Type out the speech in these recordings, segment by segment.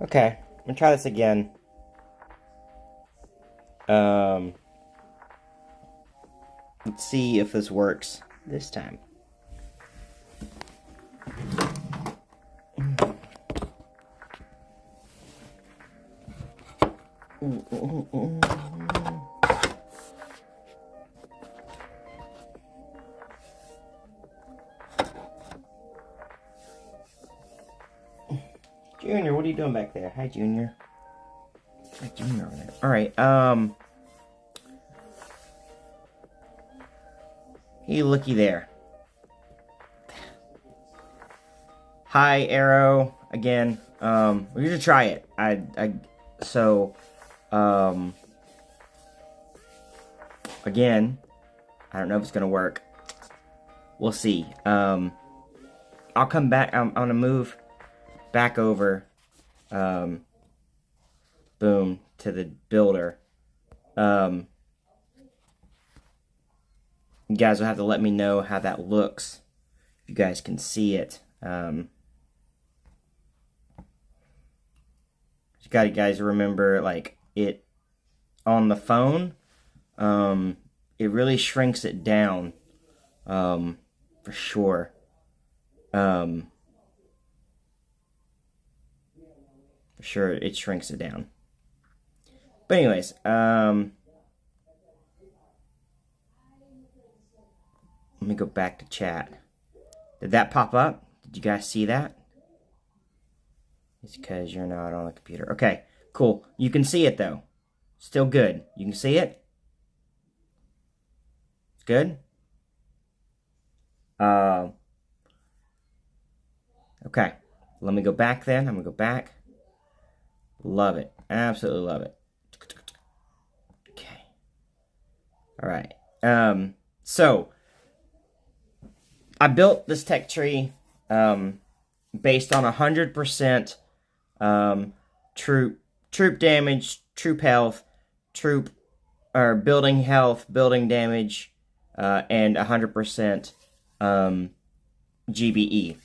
Okay, I'm gonna try this again. Let's see if this works this time. Junior, what are you doing back there? Hi, Junior. Hi, Junior over there. Alright, hey, looky there. Hi, Arrow. Again, we're gonna try it. Again, I don't know if it's gonna work. We'll see. I'll come back. I'm gonna move back over, boom, to the builder. You guys will have to let me know how that looks. If you guys can see it. You gotta, guys, remember, like, it on the phone, it really shrinks it down, for sure. For sure, it shrinks it down. But anyways, let me go back to chat. Did that pop up? Did you guys see that? It's because you're not on the computer. Okay, cool. You can see it, though. Still good. You can see it? It's good? Okay. Let me go back then. I'm going to go back. Love it. Absolutely love it. Okay. All right. So, I built this tech tree based on 100% troop damage, troop health, building health, building damage, and 100% GBE.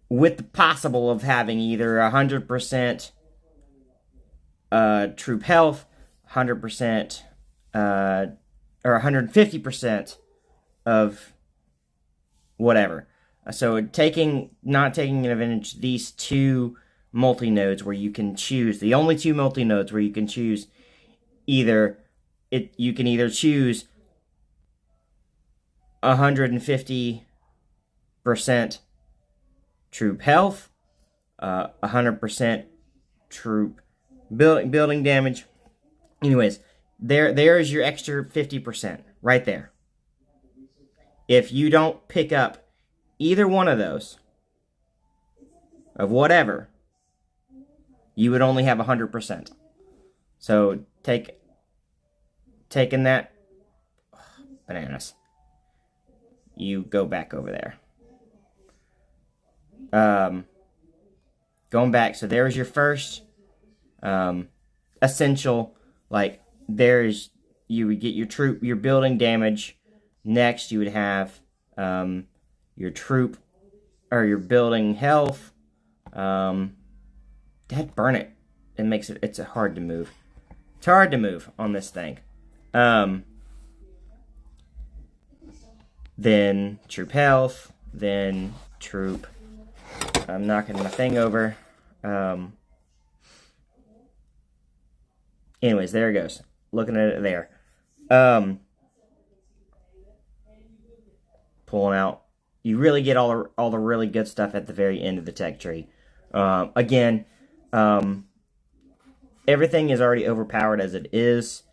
With the possible of having either 100% troop health, 100% or 150% of whatever. So not taking advantage of these two multi-nodes where you can choose, the only two multi-nodes where you can choose you can either choose 150% troop health, 100% troop building damage. Anyways, there is your extra 50% right there. If you don't pick up either one of those, of whatever, you would only have 100%. So taking that, bananas, you go back over there. Going back, so there's your first essential, like, you would get your building damage. Next, you would have your troop, or your building health. Burn it. It makes it's hard to move. It's hard to move on this thing. Then troop health, then troop. I'm knocking my thing over. Anyways, there it goes. Looking at it there. Pulling out. You really get all the really good stuff at the very end of the tech tree. Again, everything is already overpowered as it is.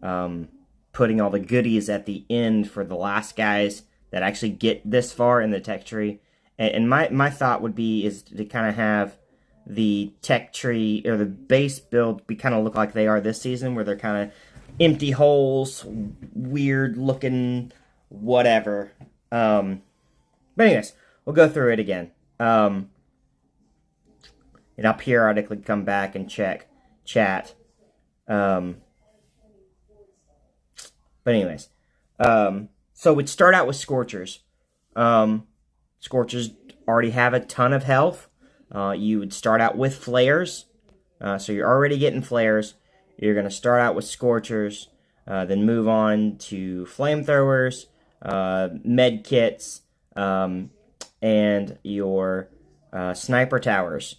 Putting all the goodies at the end for the last guys that actually get this far in the tech tree. And my thought would be is to kind of have the tech tree or the base build be kind of look like they are this season, where they're kind of empty holes, weird looking, whatever. But anyways, we'll go through it again. And I'll periodically come back and check chat. But anyways, so we'd start out with Scorchers. Scorchers already have a ton of health. you would start out with flares. So you're already getting flares. You're going to start out with scorchers, then move on to flamethrowers, med kits, and your sniper towers.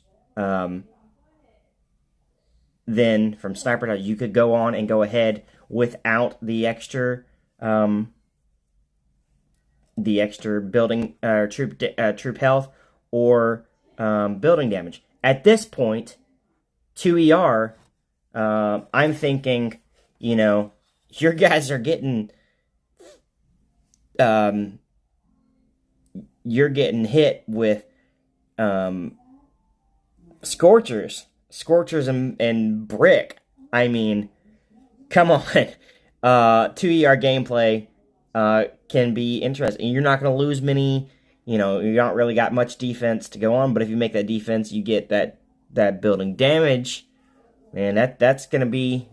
Then from sniper towers, you could go on and go ahead without the extra building troop health or building damage. At this point, 2ER, I'm thinking, your guys are getting, you're getting hit with scorchers and brick. I mean, come on. 2ER gameplay can be interesting. You're not going to lose many, you don't really got much defense to go on, but if you make that defense, you get that building damage, man, that's gonna be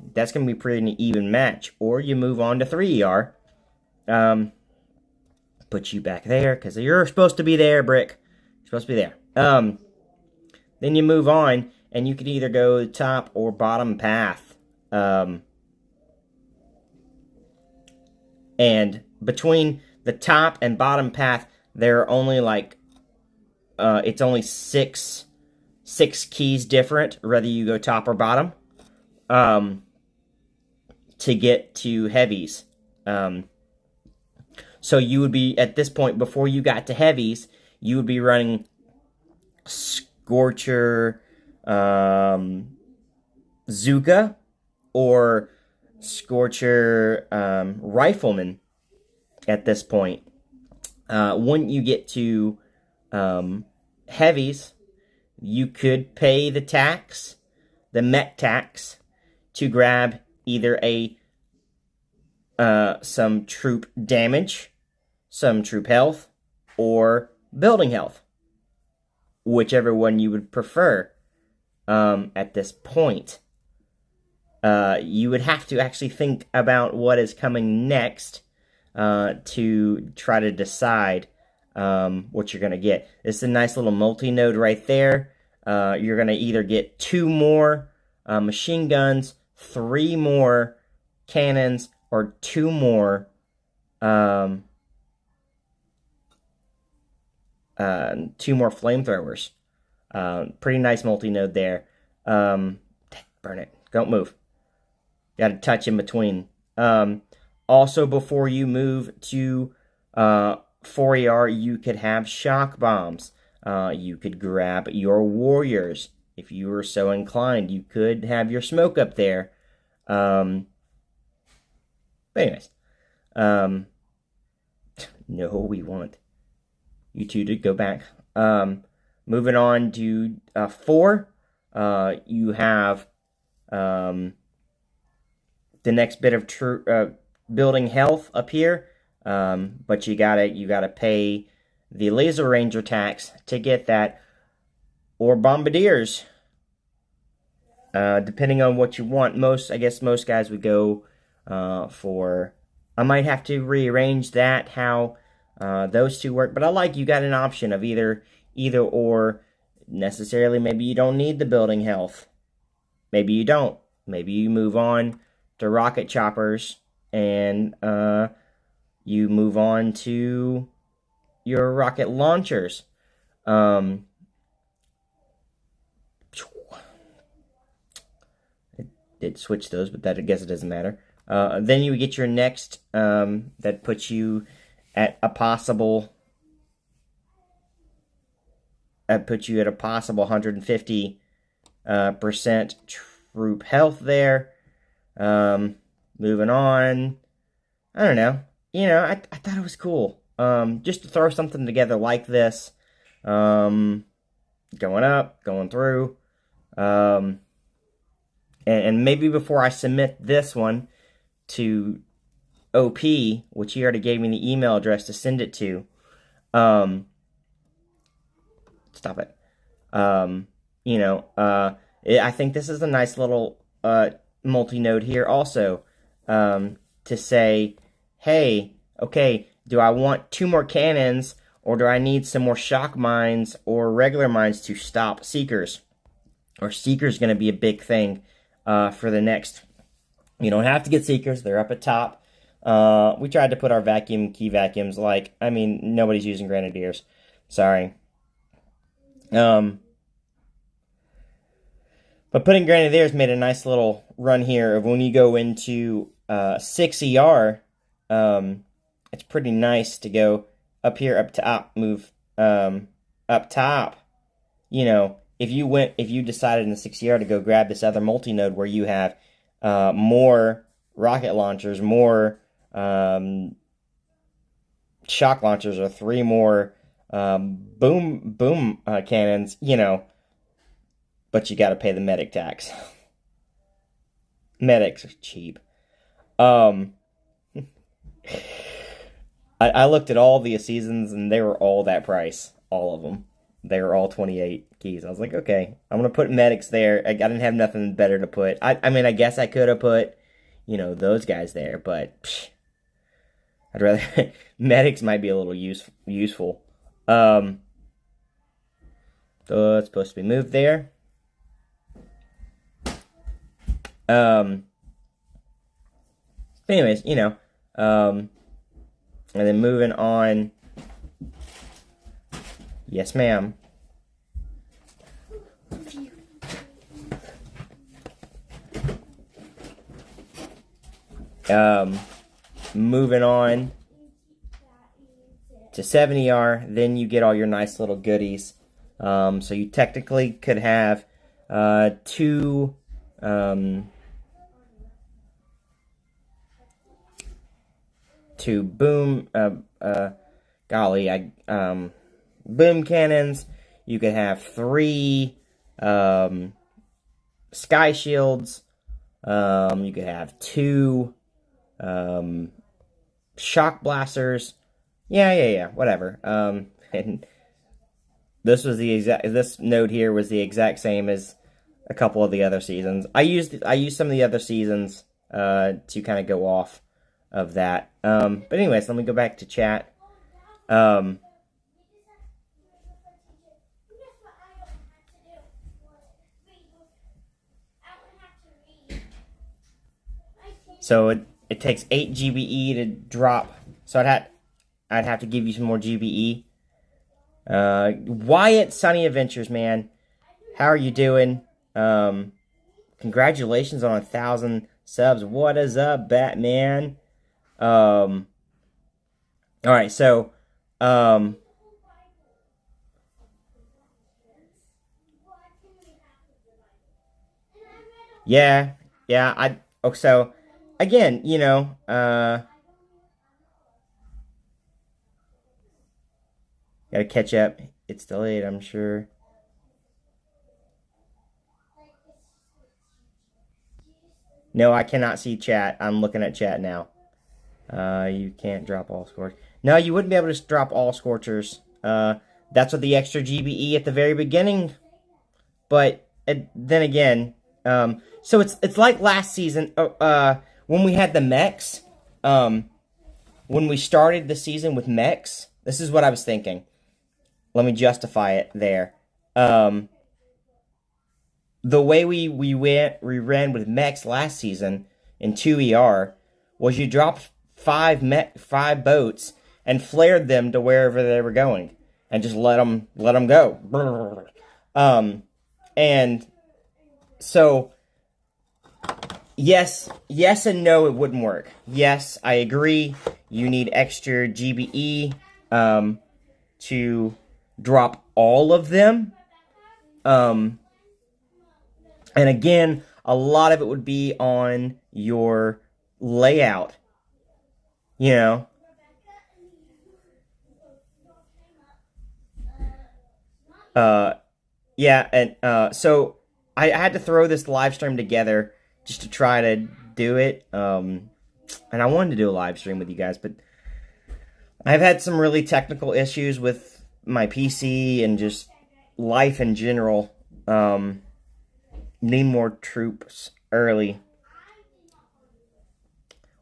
pretty even match. Or you move on to 3ER, put you back there because you're supposed to be there, Brick. You're supposed to be there. Then you move on, and you could either go top or bottom path. And between the top and bottom path, there are only it's only six keys different, whether you go top or bottom, to get to heavies. So you would be, at this point, before you got to heavies, you would be running Scorcher, Zuka, or Scorcher, Rifleman at this point. When you get to heavies, you could pay the tax, the met tax, to grab either some troop damage, some troop health, or building health, whichever one you would prefer. At this point, you would have to actually think about what is coming next to try to decide what you're going to get. This is a nice little multi-node right there. You're going to either get 2 more machine guns, 3 more cannons, or 2 more 2 more flamethrowers. Pretty nice multi-node there. Burn it. Don't move. Got to touch in between. Also, before you move to 4ER, you could have shock bombs. You could grab your warriors. If you were so inclined, you could have your smoke up there. But anyways. No, we want you two to go back. Moving on to 4. You have the next bit of building health up here. But you gotta pay the laser ranger tax to get that, or bombardiers, depending on what you want. I guess most guys would go for. I might have to rearrange that how those two work, but I like you got an option of either or. Necessarily, maybe you don't need the building health. Maybe you don't. Maybe you move on to rocket choppers and you move on to your rocket launchers. It did switch those, but I guess it doesn't matter. Then you get your next, that puts you at a possible 150% troop health there. Moving on. I don't know. I thought it was cool. Just to throw something together like this. Going up, going through. And maybe before I submit this one to OP, which he already gave me the email address to send it to. Stop it. I think this is a nice little multi-node here also, to say, hey, okay, do I want 2 more cannons or do I need some more shock mines or regular mines to stop seekers? Or seekers going to be a big thing for the next. You don't have to get seekers; they're up at top. We tried to put our key vacuums. Nobody's using grenadiers. Sorry. But putting grenadiers made a nice little run here of when you go into 6 ER. It's pretty nice to go up here, up top, move up top. If you decided in the 6 ER to go grab this other multi-node where you have more rocket launchers, more shock launchers, or 3 more boom cannons, but you got to pay the medic tax. Medics are cheap. I looked at all the seasons and they were all that price, all of them. They were all 28 keys. I was like, okay, I'm gonna put medics there. I didn't have nothing better to put. I guess I could have put, those guys there, but I'd rather medics might be a little useful. So it's supposed to be moved there. Anyways, and then moving on. Yes, ma'am. Moving on to 7 ER, then you get all your nice little goodies. So you technically could have 2 boom boom cannons. You could have 3 sky shields. You could have 2 shock blasters. Yeah, whatever. And this node here was the exact same as a couple of the other seasons. I used some of the other seasons to kind of go off of that. But anyways, let me go back to chat. So it takes 8 GBE to drop. So I'd have to give you some more GBE. Wyatt Sunny Adventures, man. How are you doing? Congratulations on 1,000 subs. What is up, Batman? Alright, so yeah, so again, gotta catch up. It's delayed, I'm sure. No, I cannot see chat. I'm looking at chat now. You can't drop all scorchers. No, you wouldn't be able to drop all scorchers. That's what the extra GBE at the very beginning. But then again, so it's like last season. When we had the mechs. When we started the season with mechs, this is what I was thinking. Let me justify it there. The way we ran with mechs last season in 2 ER was you dropped 5 boats and flared them to wherever they were going and just let them go. And so yes and no, it wouldn't work. Yes, I agree. You need extra GBE to drop all of them. And again, a lot of it would be on your layout. Yeah, and so I had to throw this live stream together just to try to do it. And I wanted to do a live stream with you guys, but I've had some really technical issues with my PC and just life in general. Need more troops early.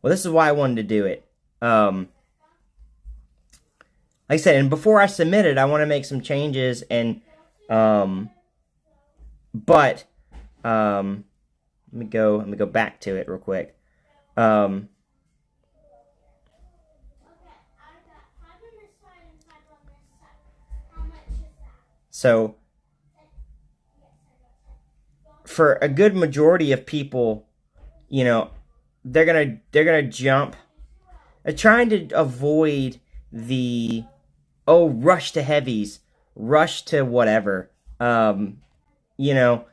Well, this is why I wanted to do it. like I said, and before I submit it, I want to make some changes and but let me go back to it real quick. So for a good majority of people, you know, they're gonna jump. They're trying to avoid the rush to heavies, rush to whatever. You know,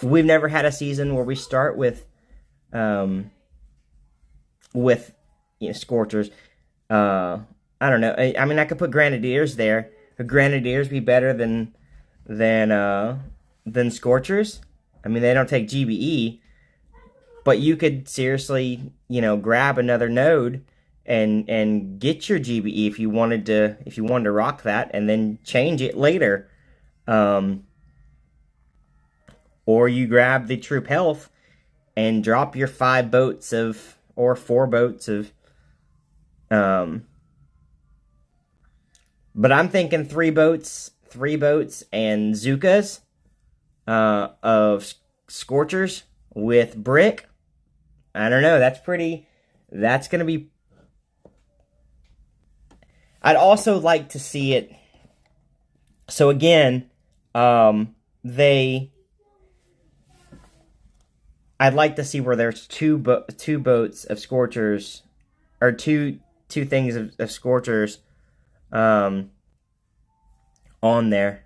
we've never had a season where we start with Scorchers. I don't know. I mean, I could put Grenadiers there. Could Grenadiers be better than Scorchers? I mean, they don't take GBE, but you could seriously, grab another node and get your GBE if you wanted to rock that, and then change it later. Or you grab the troop health and drop your 5 boats or 4 boats of but I'm thinking 3 boats and Zukas of Scorchers with brick. I don't know, that's gonna be. I'd also like to see it. So again, I'd like to see where there's two boats of Scorchers, or two things of Scorchers on there.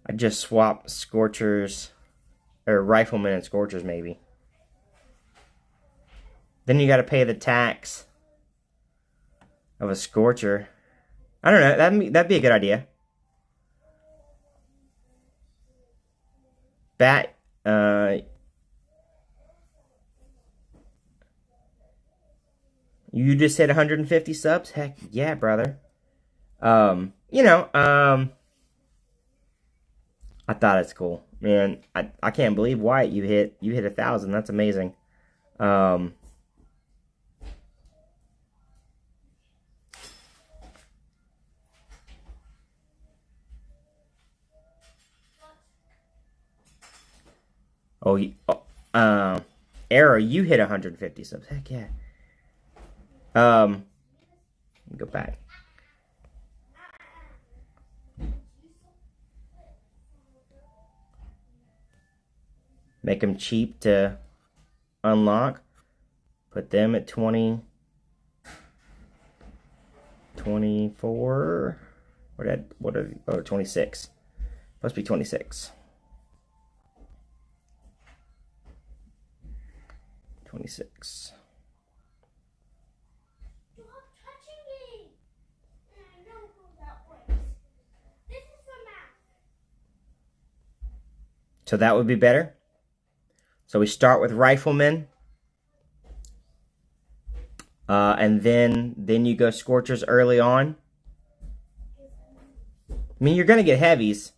I just swap Scorchers, or Riflemen and Scorchers maybe. Then you got to pay the tax of a Scorcher. I don't know. That'd be a good idea. Bat. You just hit 150 subs? Heck yeah, brother. I thought it's cool. Man, I can't believe, Wyatt, you hit 1,000. That's amazing. Arrow, you hit 150 subs. Heck yeah. Let me go back. Make them cheap to unlock. Put them at 20, 24. What are 26? Must be 26. 26. So that would be better. So we start with Riflemen. And then you go Scorchers early on. I mean, you're going to get heavies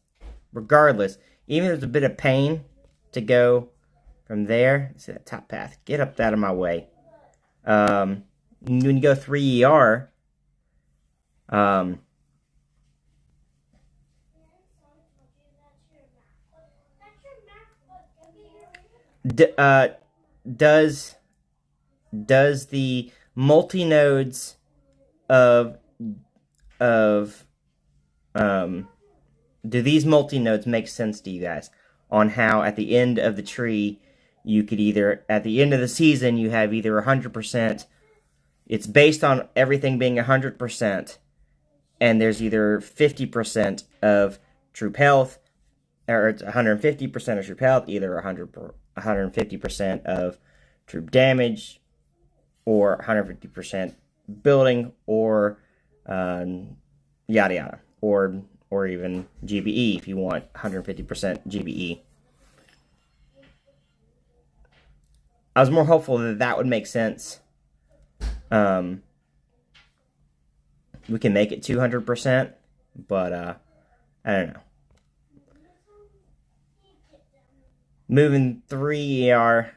regardless. Even if there's a bit of pain to go from there. See that top path. Get up out of my way. When you go 3 ER, does the multi-nodes do these multi-nodes make sense to you guys on how at the end of the tree you could either, at the end of the season, you have either 100%, it's based on everything being 100%, and there's either 50% of troop health, or it's 150% of troop health, either 150% of troop damage, or 150% building, or yada yada, or even GBE if you want 150% GBE. I was more hopeful that would make sense. We can make it 200%, but I don't know. Moving 3 ER.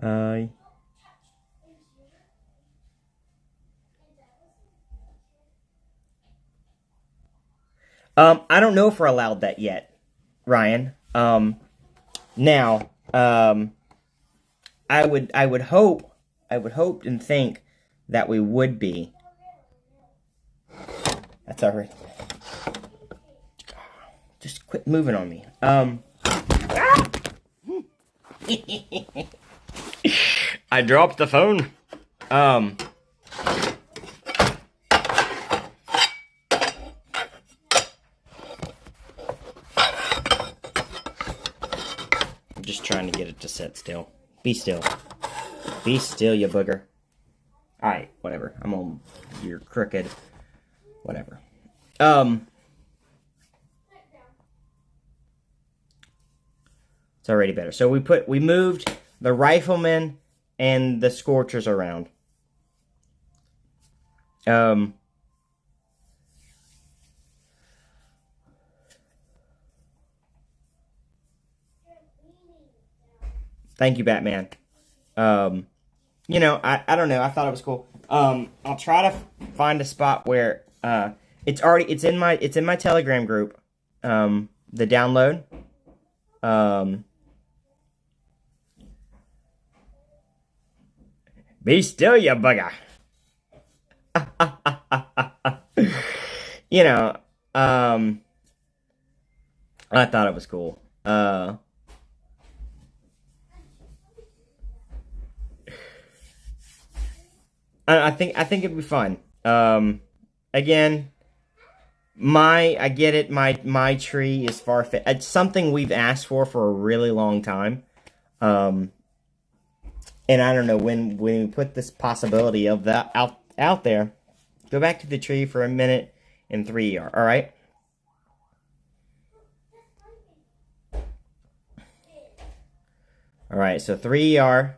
Uh, I don't know if we're allowed that yet, Ryan. Now, I would hope and think that we would be. That's all right. Just quit moving on me. I dropped the phone. I'm just trying to get it to sit still. Be still. Be still, you booger. Alright, whatever. I'm on. You're crooked. Whatever. It's already better. So we moved the riflemen and the scorchers around. Thank you, Batman. You know, I don't know. I thought it was cool. I'll try to find a spot where it's in my Telegram group. The download. Be still, you bugger. You know, I thought it was cool. I think it'd be fun. Again, I get it. My tree is far-fetched. It's something we've asked for a really long time. And I don't know, when we put this possibility of that out there, go back to the tree for a minute in 3ER, alright? Alright, so 3ER.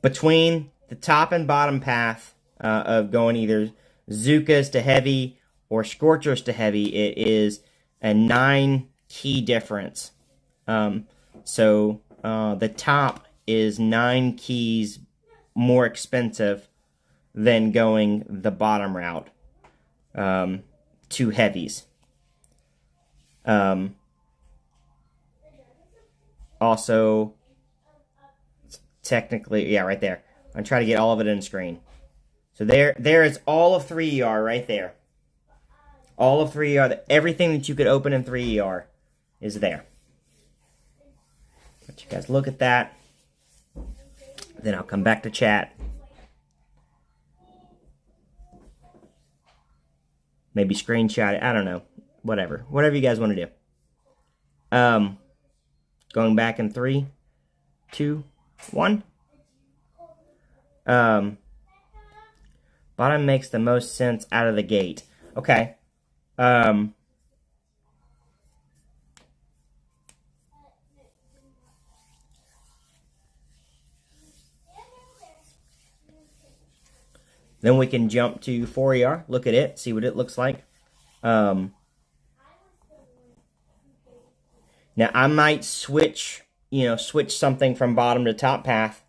Between the top and bottom path of going either Zukas to heavy or Scorchers to heavy, it is a 9 key difference. So the top is 9 keys more expensive than going the bottom route to heavies. Also, technically, yeah, right there. I'm trying to get all of it in the screen. So there is all of 3ER right there. All of 3ER, everything that you could open in 3ER is there. Let you guys look at that. Then I'll come back to chat. Maybe screenshot it. I don't know. Whatever. Whatever you guys want to do. Going back in 3, 2, 1. Bottom makes the most sense out of the gate. Okay. Then we can jump to 4ER, look at it, see what it looks like. Now I might switch something from bottom to top path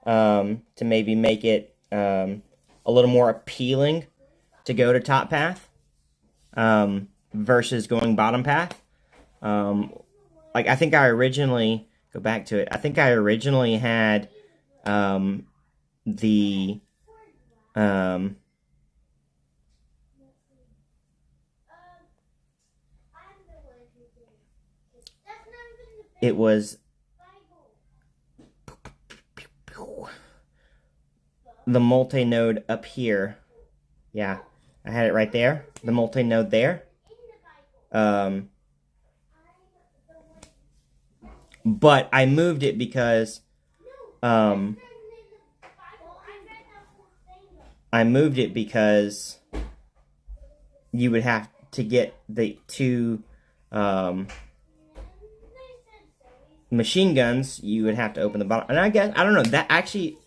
to maybe make it a little more appealing to go to top path versus going bottom path. Like I think I originally, go back to it, I think I originally had it was the multi-node up here. Yeah, I had it right there. The multi-node there. But I moved it because you would have to get the 2 machine guns. You would have to open the bottom. And I guess, I don't know, that actually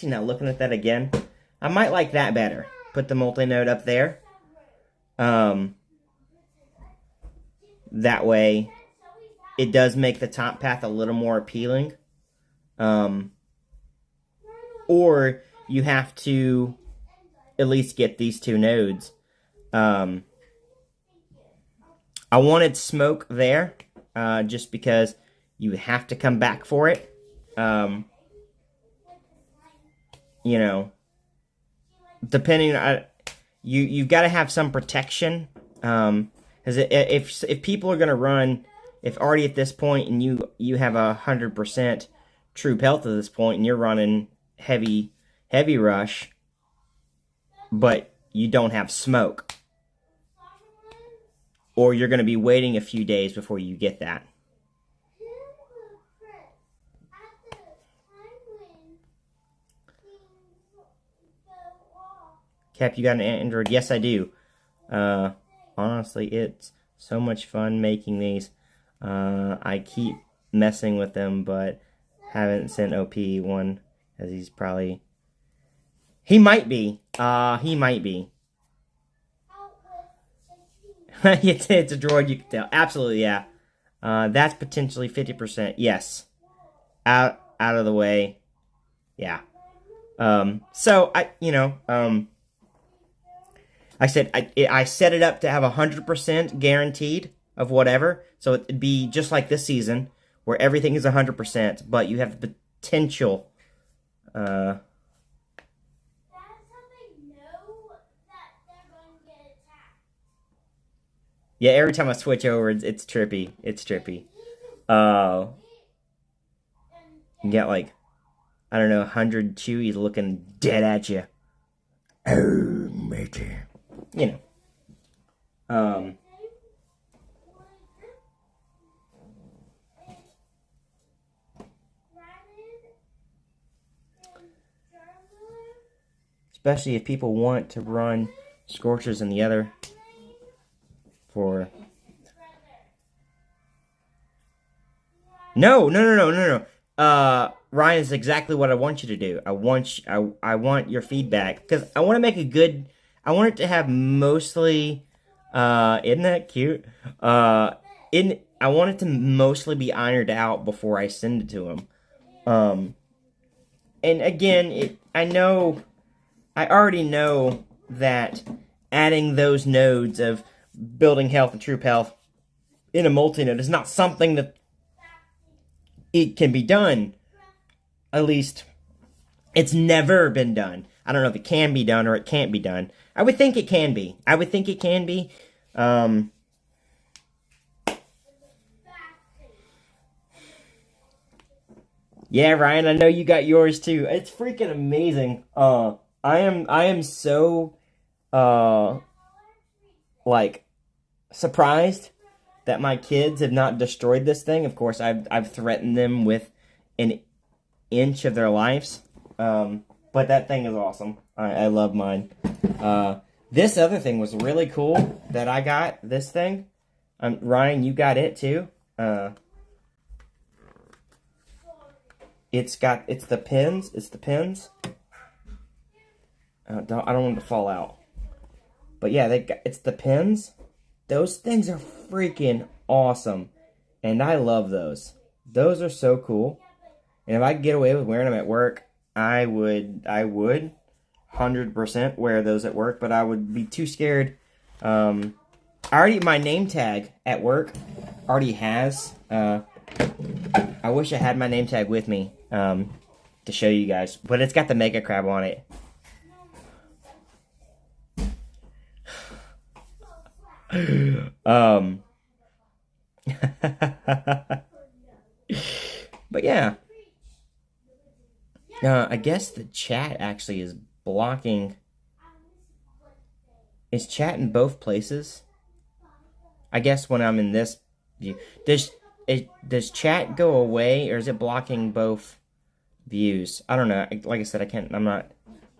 now looking at that again, I might like that better. Put the multi-node up there. That way it does make the top path a little more appealing. Or you have to at least get these 2 nodes. I wanted smoke there, just because you have to come back for it. You know, depending on you've got to have some protection. Because if people are gonna run, if already at this point and you have 100% troop health at this point and you're running heavy rush, but you don't have smoke, or you're going to be waiting a few days before you get that. Cap, you got an Android? Yes, I do. Honestly, it's so much fun making these. I keep messing with them, but haven't sent OP one, as he's probably... He might be. He might be. It's a droid, you can tell. Absolutely, yeah. That's potentially 50%. Yes. Out of the way. Yeah. So, I said I set it up to have 100% guaranteed of whatever. So it'd be just like this season, where everything is 100%, but you have the potential. That's how they know that they're going to get attacked. Yeah, every time I switch over, it's trippy. It's trippy. You get like, I don't know, 100 Chewies looking dead at you. Oh, matey. You know. Especially if people want to run Scorchers in the other for... No. Ryan, is exactly what I want you to do. I want your feedback, because I want to make a good... I want it to have mostly... isn't that cute? I want it to mostly be ironed out before I send it to him. And again, I already know that adding those nodes of building health and troop health in a multi-node is not something that it can be done. At least, it's never been done. I don't know if it can be done or it can't be done. I would think it can be. Yeah, Ryan, I know you got yours too. It's freaking amazing. I am so surprised that my kids have not destroyed this thing. Of course, I've threatened them with an inch of their lives. But that thing is awesome. I love mine. This other thing was really cool that I got. This thing. Ryan, you got it too. It's the pins. I don't want it to fall out. But yeah, it's the pins. Those things are freaking awesome. And I love those. Those are so cool. And if I could get away with wearing them at work, I would 100% wear those at work, but I would be too scared. My name tag at work already has, I wish I had my name tag with me, to show you guys, but it's got the Mega Crab on it. But yeah. I guess the chat actually is blocking. Is chat in both places? I guess when I'm in this view. Does chat go away, or is it blocking both views? I don't know. Like I said, I'm not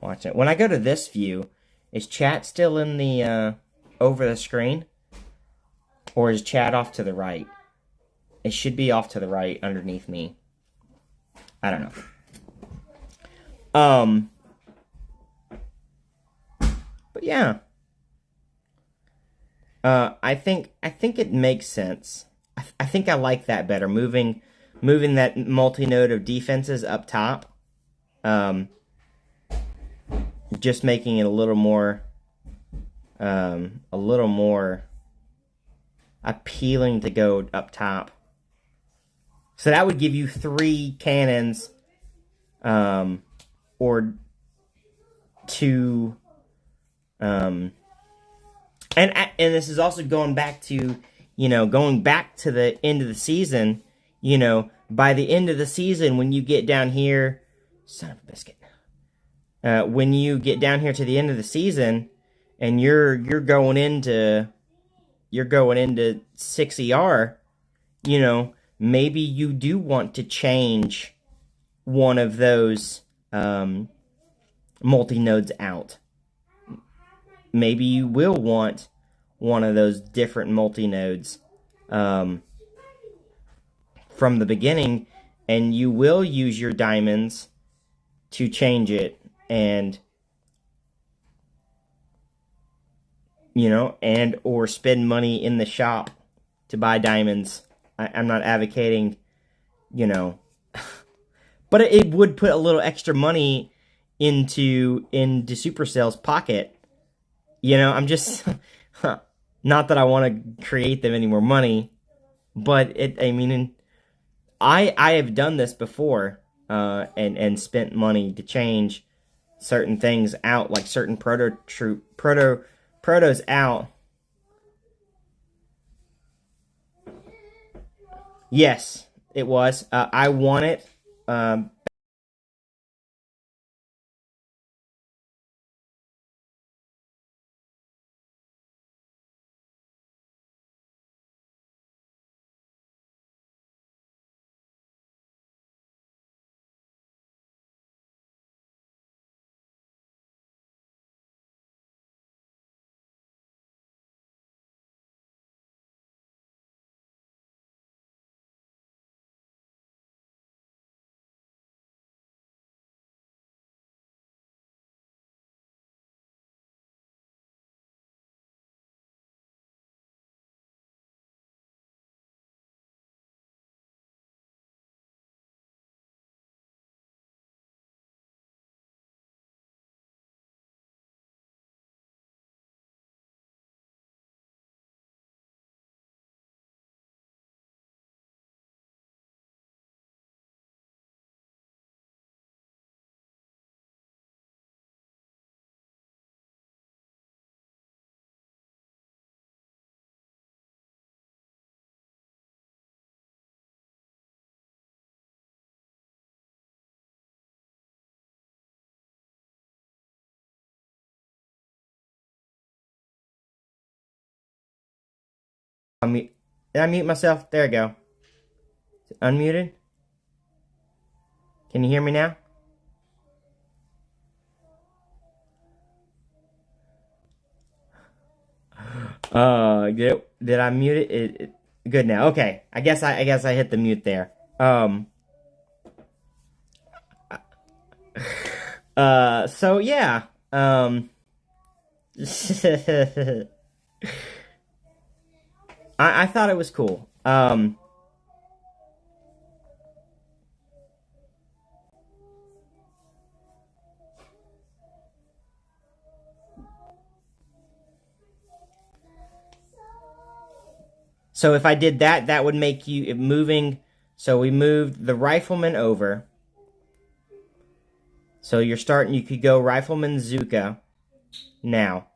watching it. When I go to this view, is chat still in the, over the screen? Or is chat off to the right? It should be off to the right underneath me. I don't know. But yeah. I think it makes sense. I think I like that better. Moving that multi-node of defenses up top. Um, just making it a little more appealing to go up top. So that would give you 3 cannons, or 2, and this is also going back to, the end of the season. By the end of the season, when you get down here, son of a biscuit. When you get down here to the end of the season, and you're going into 6 ER, maybe you do want to change one of those multi-nodes out. Maybe you will want one of those different multi-nodes from the beginning, and you will use your diamonds to change it, and and or spend money in the shop to buy diamonds. I'm not advocating, but it would put a little extra money into Supercell's pocket. I'm just not that I want to create them any more money, but I have done this before, and spent money to change certain things out, like certain protos out. Yes, it was. I won it. Did I mute myself? There we go. Unmuted? Can you hear me now? Did I mute it? Good now. Okay. I guess I hit the mute there. So yeah. I thought it was cool. So if I did that, that would make you moving. So we moved the rifleman over. So you could go Rifleman Zuka now.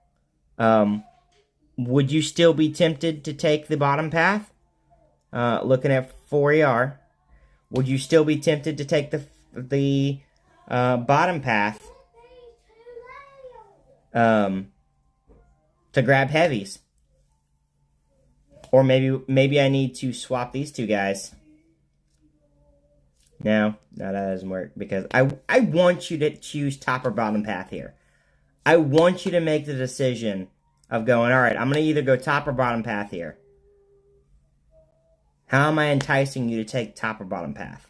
Would you still be tempted to take the bottom path? Looking at 4ER, would you still be tempted to take the bottom path to grab heavies? Or maybe I need to swap these 2 guys. No, that doesn't work, because I want you to choose top or bottom path here. I want you to make the decision of going, all right, I'm going to either go top or bottom path here. How am I enticing you to take top or bottom path?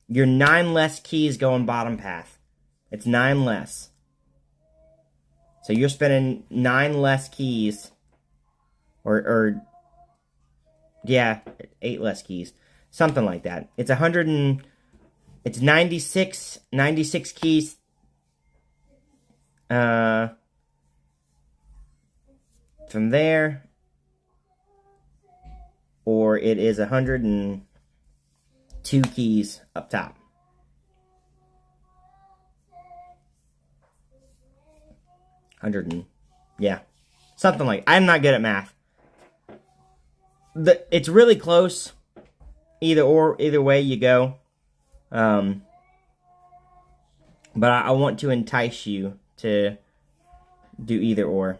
You're 9 less keys going bottom path. It's 9 less. So you're spending 9 less keys, or yeah, 8 less keys, something like that. It's 96 keys. From there, or it is 102 keys up top. Yeah, something like. I'm not good at math. It's really close. Either way you go. But I want to entice you to do either or.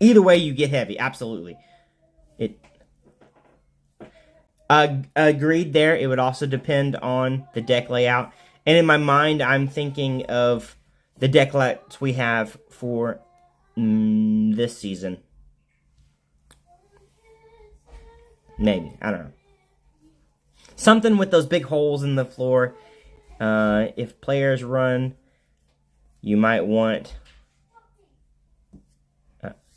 Either way, you get heavy. Absolutely. Agreed there. It would also depend on the deck layout. And in my mind, I'm thinking of the deck layouts we have for this season. Maybe. I don't know. Something with those big holes in the floor. If players run, you might want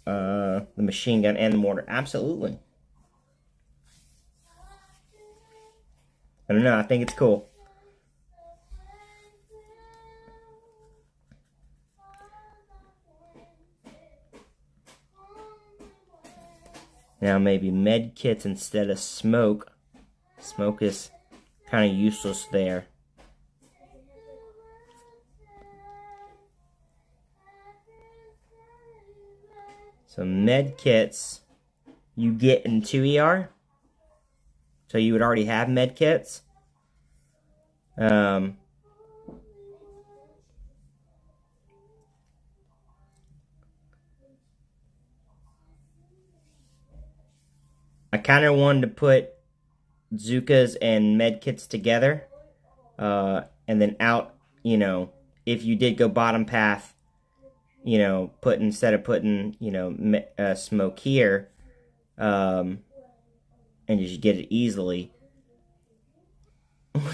the machine gun and the mortar. Absolutely. I don't know. I think it's cool. Now maybe med kits instead of smoke. Smoke is kind of useless there. So med kits you get in 2ER. So you would already have med kits. I kind of wanted to put Zukas and medkits together. And then out, if you did go bottom path, instead of putting, smoke here, and you should get it easily,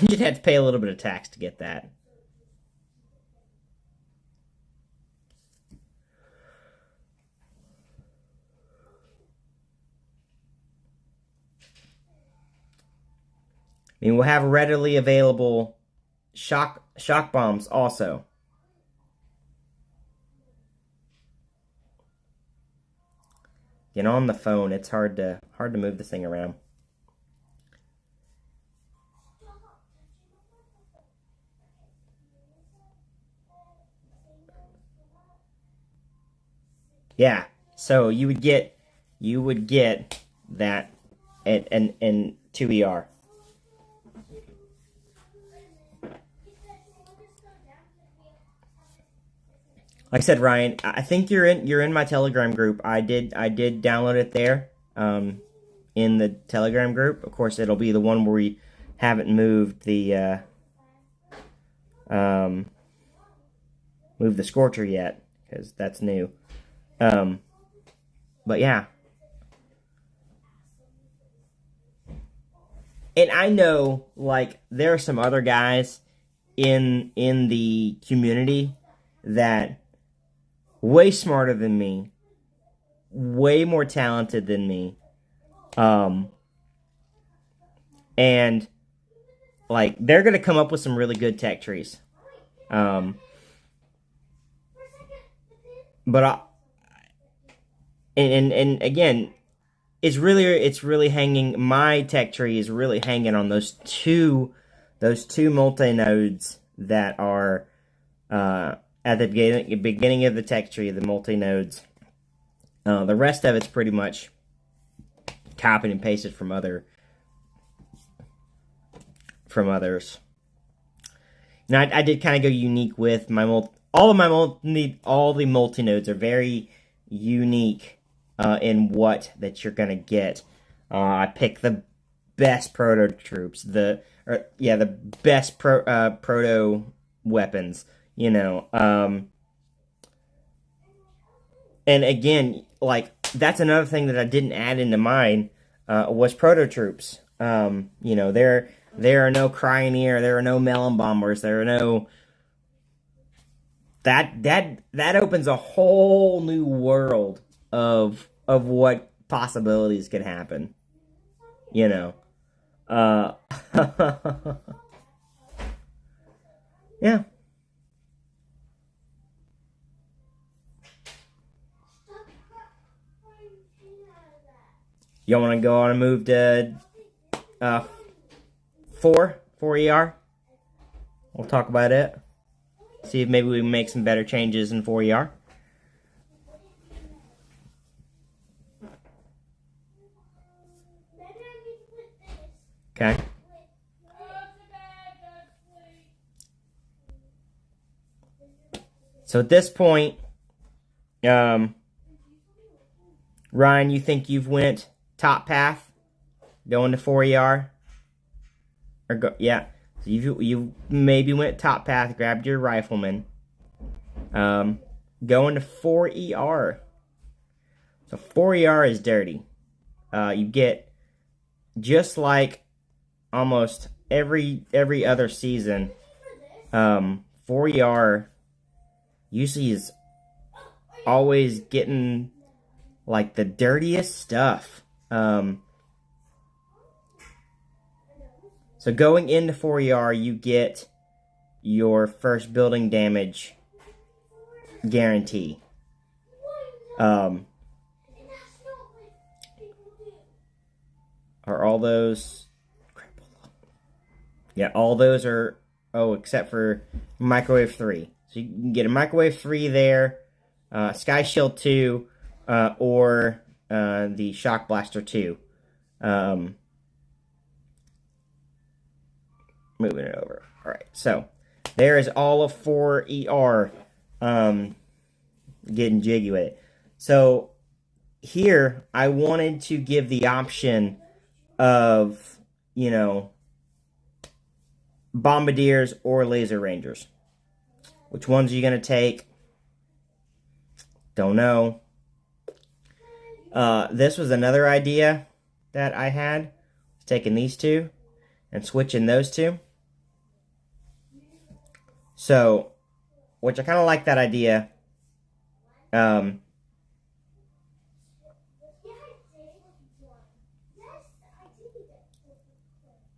you'd have to pay a little bit of tax to get that. I mean, we'll have readily available shock bombs also. On the phone, it's hard to move this thing around. Yeah, so you would get that in 2ER. Like I said, Ryan, I think you're in my Telegram group. I did download it there, in the Telegram group. Of course, it'll be the one where we haven't moved the Scorcher yet, because that's new. But yeah. And I know, like, there are some other guys in the community that way smarter than me, way more talented than me, and like they're gonna come up with some really good tech trees, but and again, it's really hanging. My tech tree is really hanging on those two multi-nodes that are at the beginning of the tech tree, the multi-nodes. The rest of it's pretty much copied and pasted from others. Now I did kind of go unique with my all the multi-nodes are very unique in what that you're gonna get. I picked the best proto troops, the best proto weapons. And again, like, that's another thing that I didn't add into mine, was proto troops. There are no Cryoneer, there are no melon bombers, there are that opens a whole new world of what possibilities can happen. You know. Uh yeah. You want to go on and move to uh 4 ER? We'll talk about it. See if maybe we can make some better changes in 4 ER. Okay. So at this point, Ryan, you think you've went top path, going to 4 ER, or go? Yeah. So you maybe went top path, grabbed your rifleman, going to 4 ER. So 4 ER is dirty. You get just like almost every other season. 4 ER usually is always getting like the dirtiest stuff. So going into 4 ER, you get your first building damage guarantee. Are all those? Yeah, all those are. Oh, except for Microwave 3. So you can get a Microwave 3 there, Sky Shield 2, or the Shock Blaster 2. Moving it over. All right, so there is all of 4 ER. Getting jiggy with it. So here, I wanted to give the option of, Bombardiers or Laser Rangers. Which ones are you going to take? Don't know. This was another idea that I had. Taking these two and switching those two. So, which I kind of like that idea.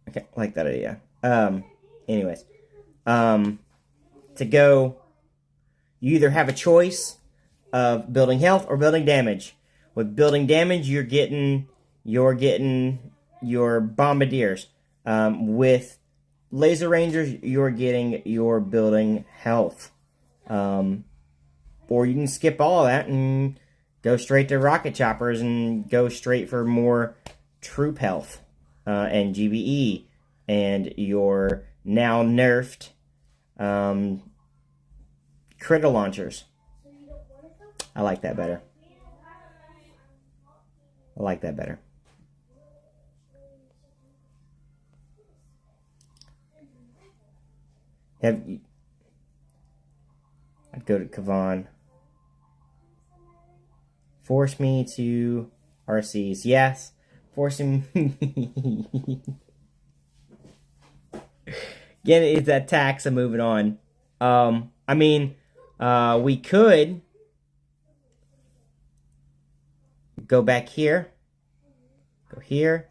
Okay, like that idea. Anyways. To go, you either have a choice of building health or building damage. With building damage, you're getting your Bombardiers. With Laser Rangers, you're getting your building health. Or you can skip all of that and go straight to Rocket Choppers and go straight for more troop health and GBE and your now nerfed critter launchers. I like that better. I like that better. I'd go to Kavan. Force me to RCs. Yes. Forcing Again, it's that tax. I'm moving on. We could go back here, go here,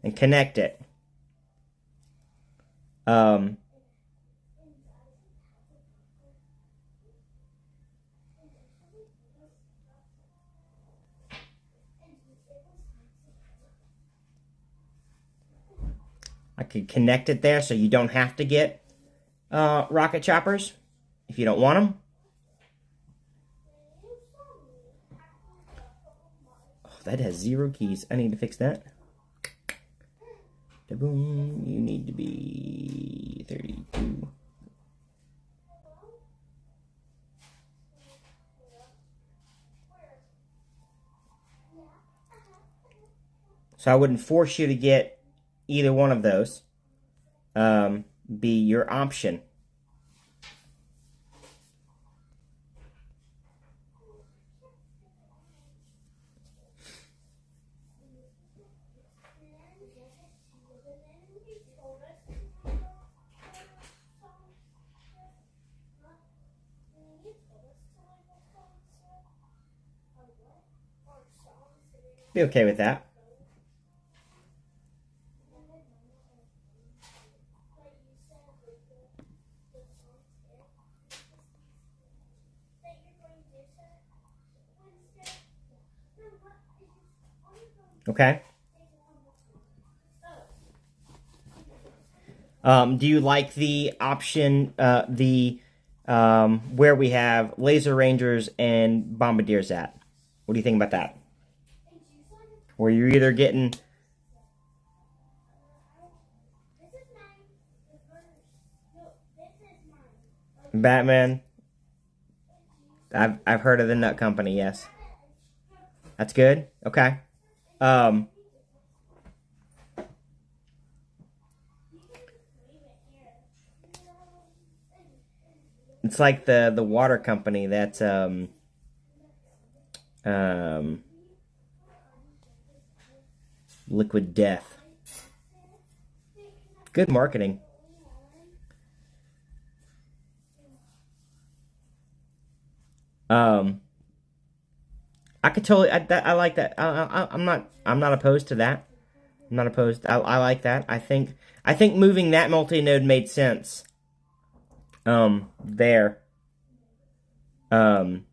and connect it. I could connect it there so you don't have to get rocket choppers if you don't want them. Oh, that has 0 keys. I need to fix that. Da-boom. You need to be 32. So I wouldn't force you to get either one of those. Be your option. Be okay with that. Okay. Do you like the option, where we have Laser Rangers and Bombardiers at? What do you think about that? Where you're either getting Batman. I've heard of the Nut Company. Yes, that's good. Okay. Um, it's like the water company that's um Liquid Death. Good marketing. Um, I could totally. I like that. I'm not opposed to that. I'm not opposed. I like that. I think moving that multi-node made sense. There. Um,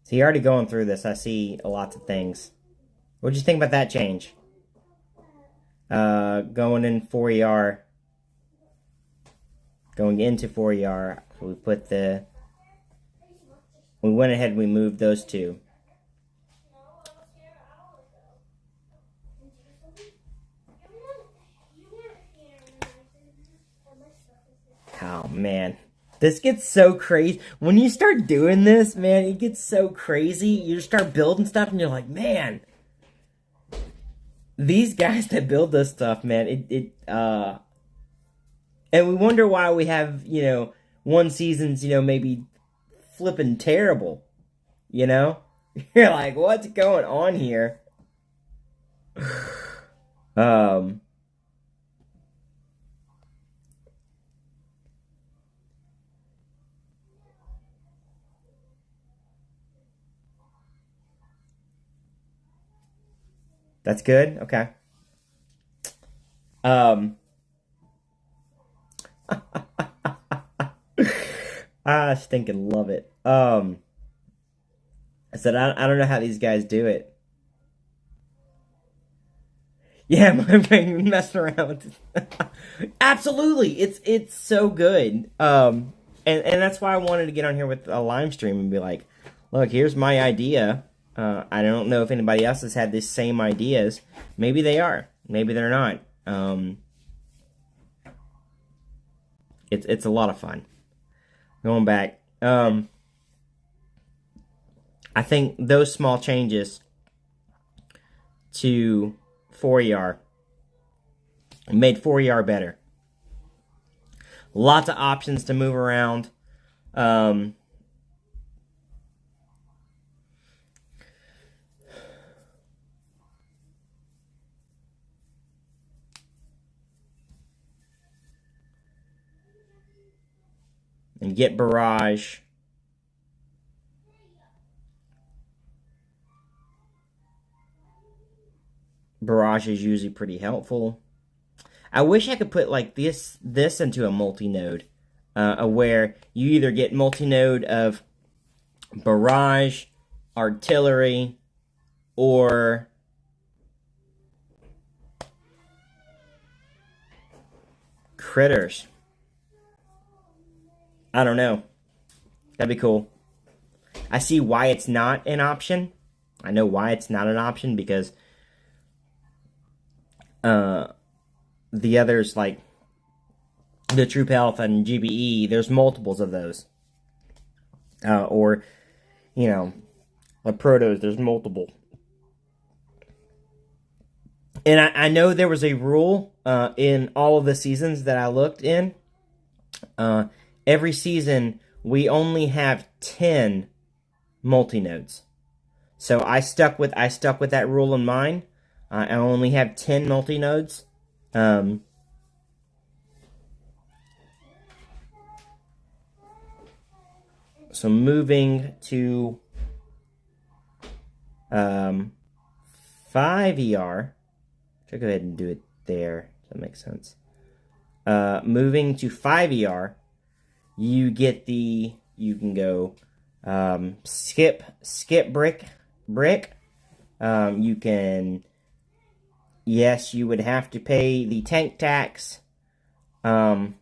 so you're already going through this. I see lots of things. What'd you think about that change? Going in 4ER, going into 4ER, we went ahead and we moved those two. Oh man, this gets so crazy when you start doing this, man. It gets so crazy. You just start building stuff, and you're like, man, these guys that build this stuff, man, and we wonder why we have, one season's, maybe flipping terrible, you know? You're like, what's going on here? Um, that's good. Okay. Um, I stinking love it. I said, I don't know how these guys do it. Yeah, I'm messing around with it. Absolutely, it's so good. And that's why I wanted to get on here with a live stream and be like, look, here's my idea. I don't know if anybody else has had these same ideas. Maybe they are. Maybe they're not. It's a lot of fun. Going back, I think those small changes to 4ER made 4ER better. Lots of options to move around. Um, and get barrage. Barrage is usually pretty helpful. I wish I could put like this into a multi-node, where you either get multi-node of barrage, artillery, or critters. I don't know. That'd be cool. I see why it's not an option. I know why it's not an option, because the others, like the Troop Health and GBE, there's multiples of those. Or, you know, like Protos, there's multiple. And I know there was a rule in all of the seasons that I looked in. Every season, we only have 10 multi-nodes. So I stuck with that rule in mind. I only have 10 multi-nodes. So moving to 5 ER. Should go ahead and do it there. That makes sense. Moving to 5 ER, you can go skip brick. You can, yes, you would have to pay the tank tax. To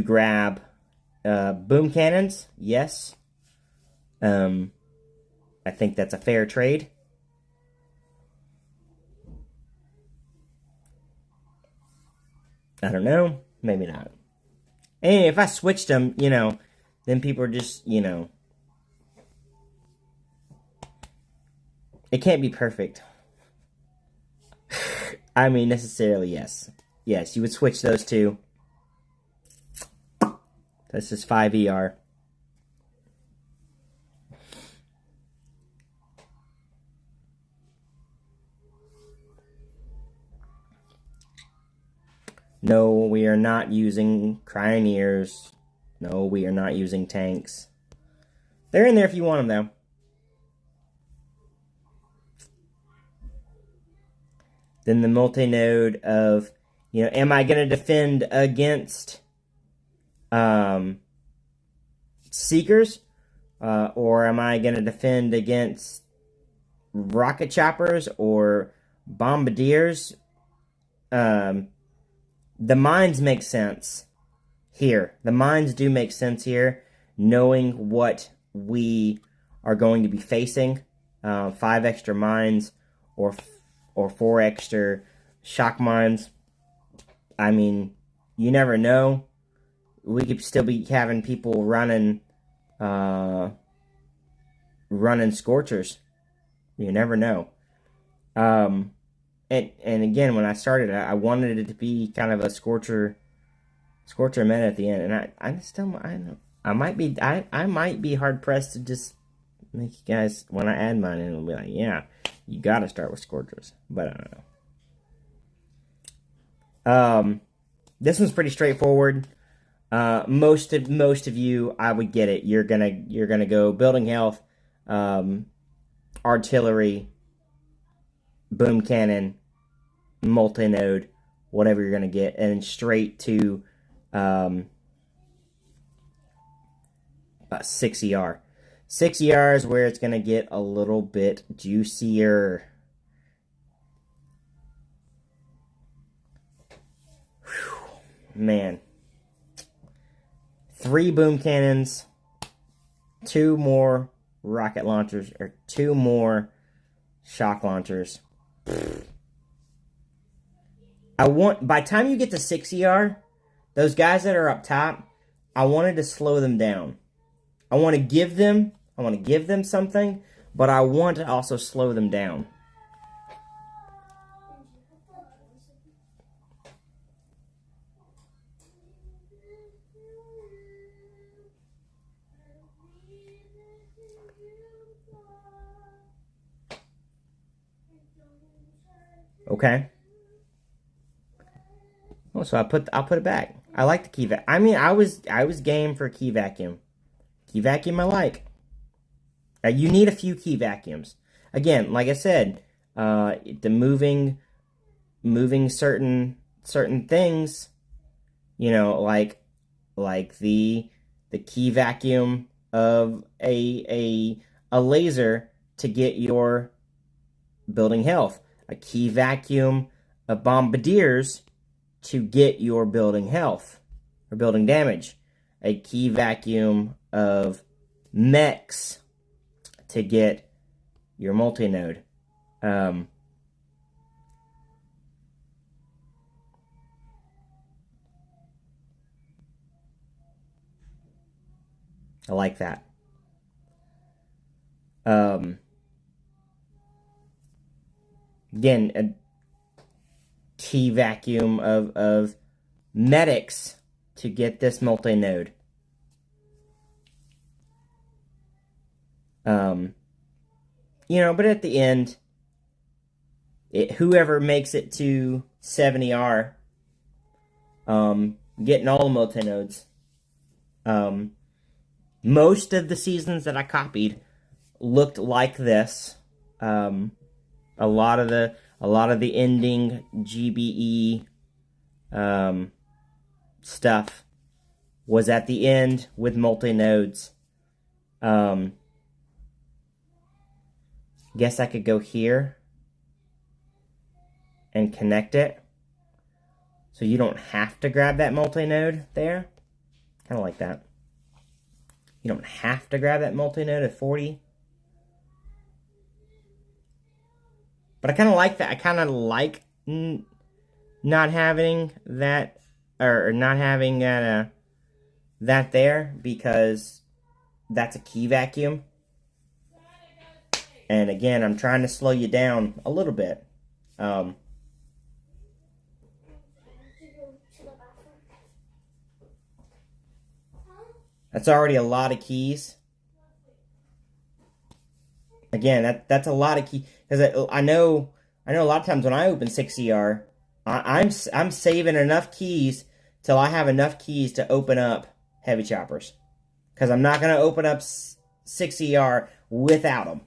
grab boom cannons, yes. I think that's a fair trade. I don't know. Maybe not. And if I switched them, you know, then people are just, you know, it can't be perfect. I mean, necessarily, yes. Yes, you would switch those two. This is 5 ER. No, we are not using Cryoneers. No, we are not using tanks. They're in there if you want them, though. Then the multi-node of, you know, am I going to defend against Seekers? Or am I going to defend against rocket choppers or bombardiers? The mines make sense here. The mines do make sense here, knowing what we are going to be facing. 5 extra mines or 4 extra shock mines. I mean, you never know. We could still be having people running Scorchers. You never know. And again, when I started, I wanted it to be kind of a Scorcher meta at the end, and I might be hard pressed to just make you guys, when I add mine, and it'll be like, yeah, you got to start with Scorchers, but I don't know. This one's pretty straightforward. Most of you, I would get it. You're gonna go building health, artillery, boom cannon, multi-node, whatever you're gonna get, and straight to 6 ER. 6 ER is where it's gonna get a little bit juicier. Whew, man. 3 boom cannons, 2 more rocket launchers, or 2 more shock launchers. By the time you get to 6 ER, those guys that are up top, I wanted to slow them down. I want to give them something, but I want to also slow them down. Okay. Oh, so I'll put it back. I like the key vac. I mean, I was game for a key vacuum. Key vacuum I like. You need a few key vacuums. Again, like I said, the moving certain things, you know, like the key vacuum of a laser to get your building health. a key vacuum of bombardiers to get your building health or building damage, a key vacuum of mechs to get your multi-node. I like that. Again, a key vacuum of medics to get this multi-node. But at the end, whoever makes it to 70R, getting all the multi-nodes. Most of the seasons that I copied looked like this. A lot of the ending GBE stuff was at the end with multi-nodes. Guess I could go here and connect it, so you don't have to grab that multi-node there. Kind of like that. You don't have to grab that multi-node at 40. But I kind of like that. I kind of like not having that, or not having that there, because that's a key vacuum. And again, I'm trying to slow you down a little bit. That's already a lot of keys. Again, that's a lot of keys, because I know a lot of times when I open 6ER, I'm saving enough keys till I have enough keys to open up heavy choppers, because I'm not going to open up 6ER without them.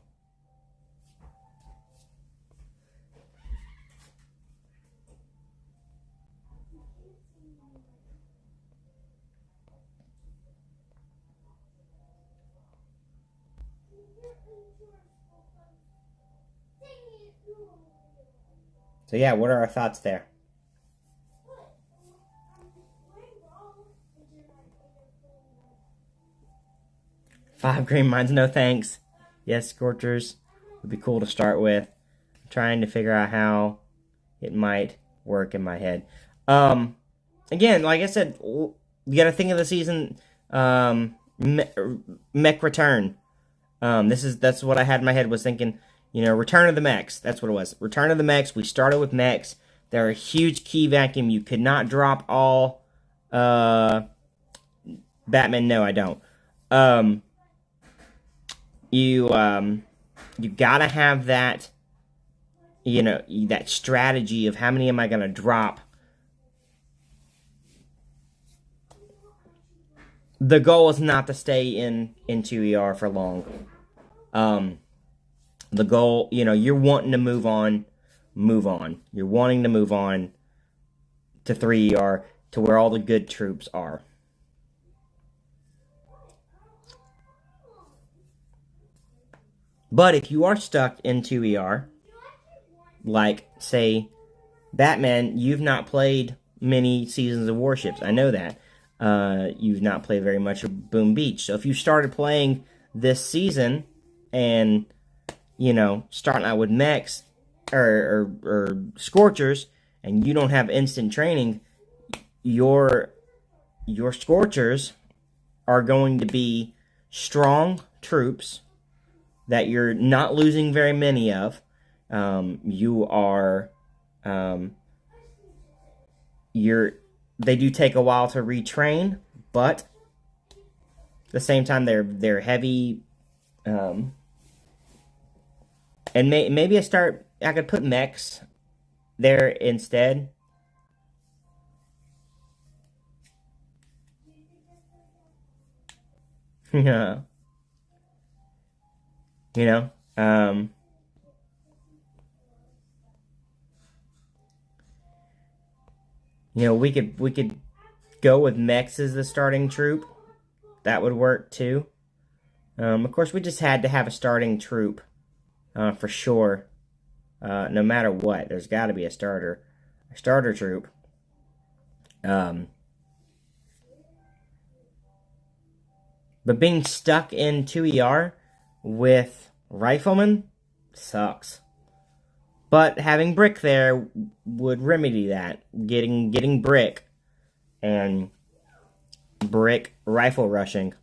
So yeah, what are our thoughts there? Five green mines, no thanks. Yes, Scorchers would be cool to start with. I'm trying to figure out how it might work in my head. Again, like I said, you gotta think of the season, mech return. That's what I had in my head, was thinking, Return of the Mechs. That's what it was. Return of the Mechs. We started with mechs. They're a huge key vacuum. You could not drop all Batman. No, I don't. You gotta have that, that strategy of how many am I gonna drop. The goal is not to stay in 2ER for long. The goal, you're wanting to move on. You're wanting to move on to 3ER, to where all the good troops are. But if you are stuck in 2ER, like, say, Batman, you've not played many seasons of Warships. I know that. You've not played very much of Boom Beach. So if you started playing this season and, starting out with mechs or Scorchers, and you don't have instant training, your Scorchers are going to be strong troops that you're not losing very many of. They do take a while to retrain, but at the same time they're heavy. And maybe I could put mechs there instead. Yeah. We could go with mechs as the starting troop. That would work too. Of course, we just had to have a starting troop for sure. no matter what. There's got to be a starter troop. But being stuck in 2ER with riflemen sucks. But having Brick there would remedy that. Getting Brick and Brick rifle rushing.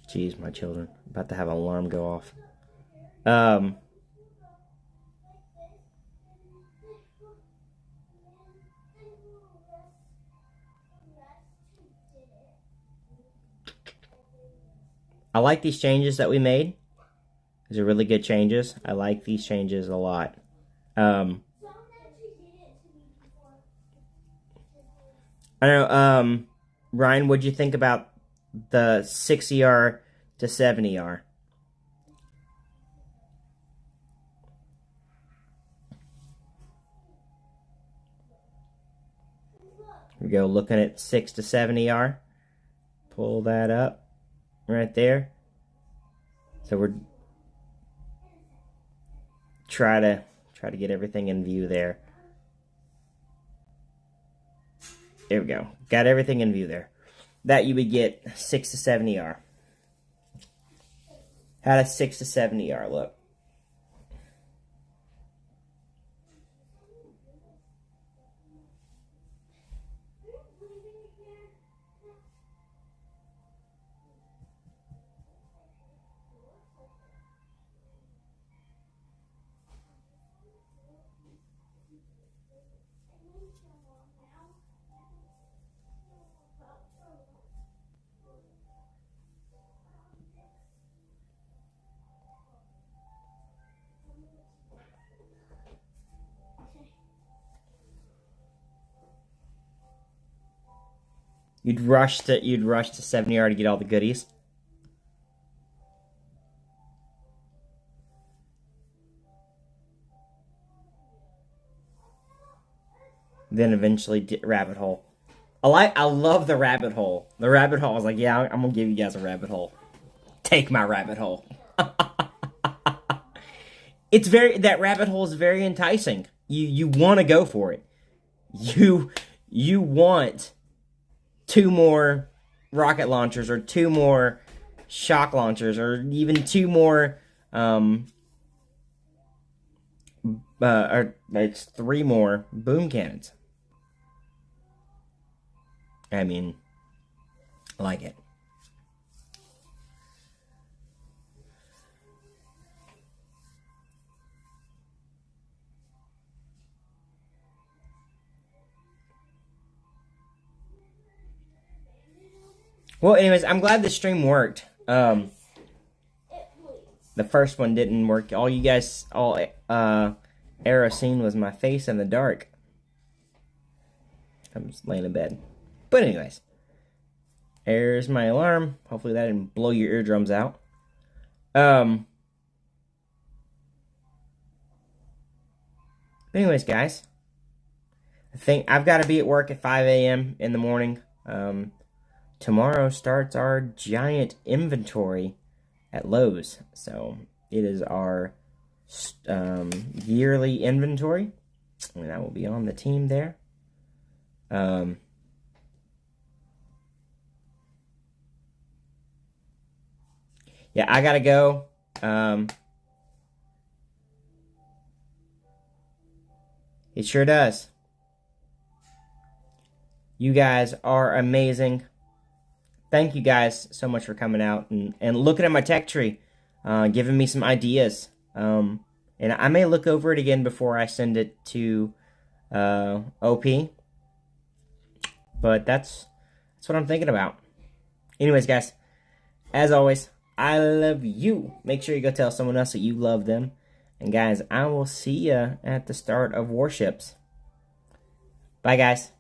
Jeez, my children. About to have an alarm go off. I like these changes that we made. These are really good changes. I like these changes a lot. I don't know, Ryan, what'd you think about the 6ER to 7ER? Here we go, looking at 6 to 7ER. Pull that up right there. So we're try to get everything in view there. There we go. Got everything in view there. That you would get 6 to 7ER. How does 6 to 7ER look? You'd rush to 7ER to get all the goodies. Then eventually rabbit hole. I love the rabbit hole. The rabbit hole, I was like, yeah, I'm gonna give you guys a rabbit hole. Take my rabbit hole. That rabbit hole is very enticing. You want to go for it. You want 2 more rocket launchers, or 2 more shock launchers, or even 2 more or it's 3 more boom cannons. I mean, I like it. Well, anyways, I'm glad the stream worked. The first one didn't work. All you guys, Arrow seen was my face in the dark. I'm just laying in bed. But anyways, there's my alarm. Hopefully that didn't blow your eardrums out. Anyways, guys, I think I've got to be at work at 5 a.m. in the morning. Tomorrow starts our giant inventory at Lowe's. So it is our yearly inventory, and I will be on the team there. Yeah, I gotta go. It sure does. You guys are amazing. Thank you guys so much for coming out and looking at my tech tree, giving me some ideas. And I may look over it again before I send it to OP. But that's what I'm thinking about. Anyways, guys, as always, I love you. Make sure you go tell someone else that you love them. And guys, I will see you at the start of Warships. Bye, guys.